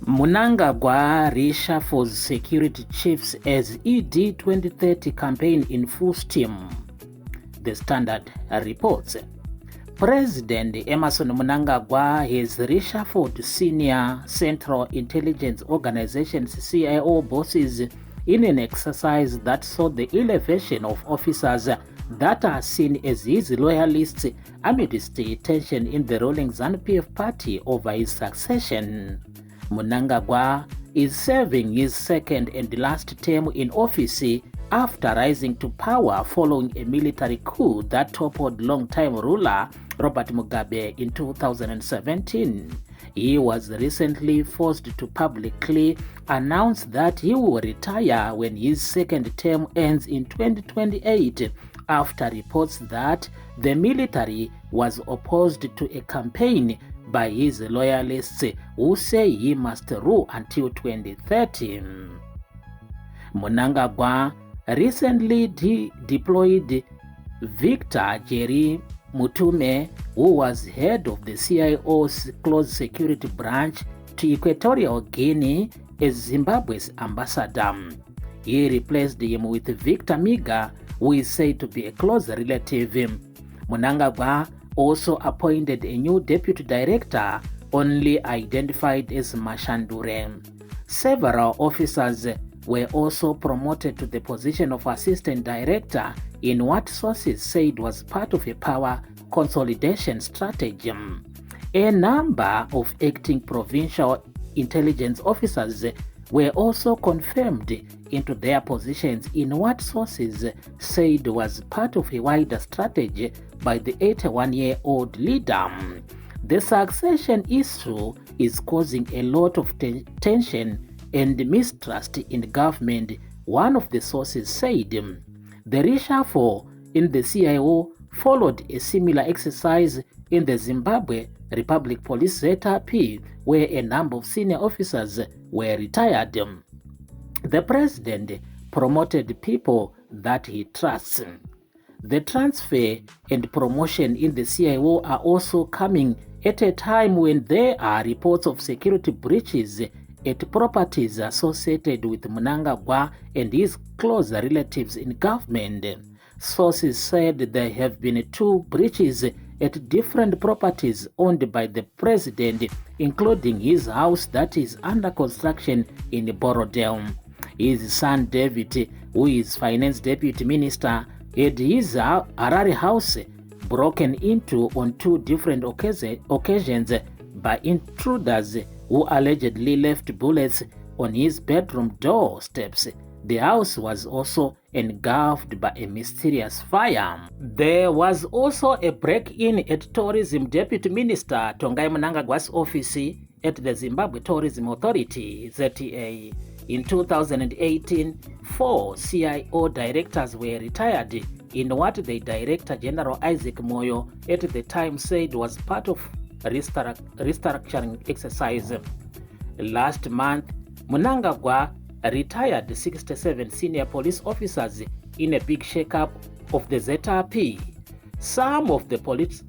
Mnangagwa reshuffles security chiefs as ED 2030 campaign in full steam. The Standard reports. President Emmerson Mnangagwa has reshuffled senior Central Intelligence Organization's CIO bosses in an exercise that saw the elevation of officers that are seen as his loyalists amidst tension in the ruling ZANU-PF party over his succession. Mnangagwa is serving his second and last term in office after rising to power following a military coup that toppled long-time ruler Robert Mugabe in 2017. He was recently forced to publicly announce that he will retire when his second term ends in 2028 after reports that the military was opposed to a campaign by his loyalists who say he must rule until 2030. Mnangagwa recently deployed Victor Jerry Mutume, who was head of the CIO's close security branch, to Equatorial Guinea as Zimbabwe's ambassador. He replaced him with Victor Miga, who is said to be a close relative. Mnangagwa also appointed a new deputy director, only identified as Mashandure. Several officers were also promoted to the position of assistant director in what sources said was part of a power consolidation strategy. A number of acting provincial intelligence officers were also confirmed into their positions in what sources said was part of a wider strategy by the 81-year-old leader. The succession issue is causing a lot of tension and mistrust in government, one of the sources said. The reshuffle in the CIO followed a similar exercise in the Zimbabwe Republic Police ZRP, where a number of senior officers were retired. The president promoted people that he trusts. The transfer and promotion in the CIO are also coming at a time when there are reports of security breaches at properties associated with Mnangagwa and his close relatives in government. Sources said there have been 2 breaches at different properties owned by the president, including his house that is under construction in Borodale. His son David, who is finance deputy minister, had his Harare house broken into on 2 different occasions by intruders who allegedly left bullets on his bedroom door steps. The house was also engulfed by a mysterious fire. There was also a break-in at Tourism Deputy Minister Tongai Mnangagwa's office at the Zimbabwe Tourism Authority, ZTA. In 2018, 4 CIO directors were retired in what the Director General Isaac Moyo at the time said was part of a restructuring exercise. Last month, Mnangagwa retired 67 senior police officers in a big shakeup of the ZRP. Some of the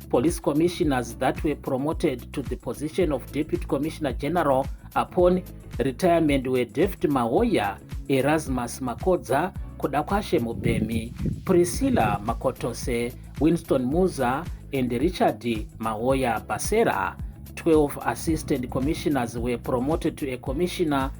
police commissioners that were promoted to the position of Deputy Commissioner General upon retirement were David Mawoya, Erasmus Makodza, Kodakwashe Mubemi, Priscilla Makotose, Winston Muza, and Richard Mawoya Basera. 12 assistant commissioners were promoted to commissioners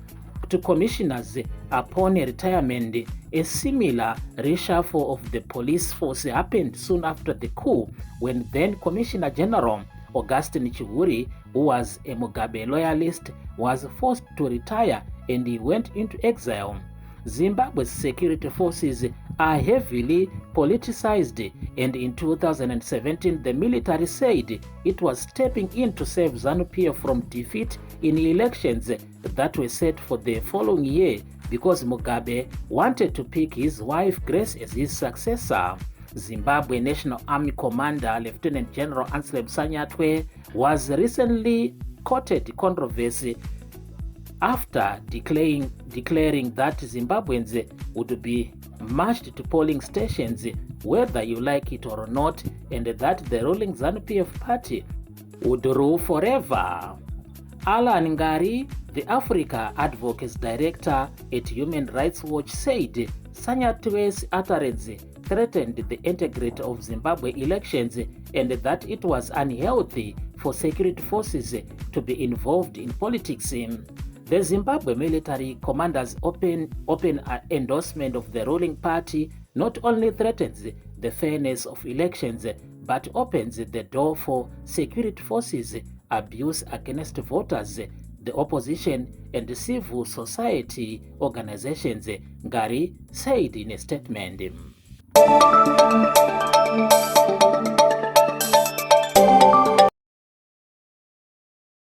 upon retirement. A similar reshuffle of the police force happened soon after the coup, when then Commissioner General Augustine Chiguri, who was a Mugabe loyalist, was forced to retire and he went into exile. Zimbabwe's security forces are heavily politicized, and in 2017 the military said it was stepping in to save ZANU-PF from defeat in elections that were set for the following year because Mugabe wanted to pick his wife Grace as his successor. Zimbabwe National Army Commander Lieutenant General Anselm Sanyatwe was recently courted controversy after declaring that Zimbabweans would be marched to polling stations whether you like it or not, and that the ruling ZANU-PF party would rule forever. Alan Ngari, the Africa Advocates Director at Human Rights Watch, said Sanyatwe's utterance threatened the integrity of Zimbabwe elections and that it was unhealthy for security forces to be involved in politics. The Zimbabwe military commander's open endorsement of the ruling party not only threatens the fairness of elections but opens the door for security forces abuse against voters, the opposition, and civil society organizations, Ngari said in a statement.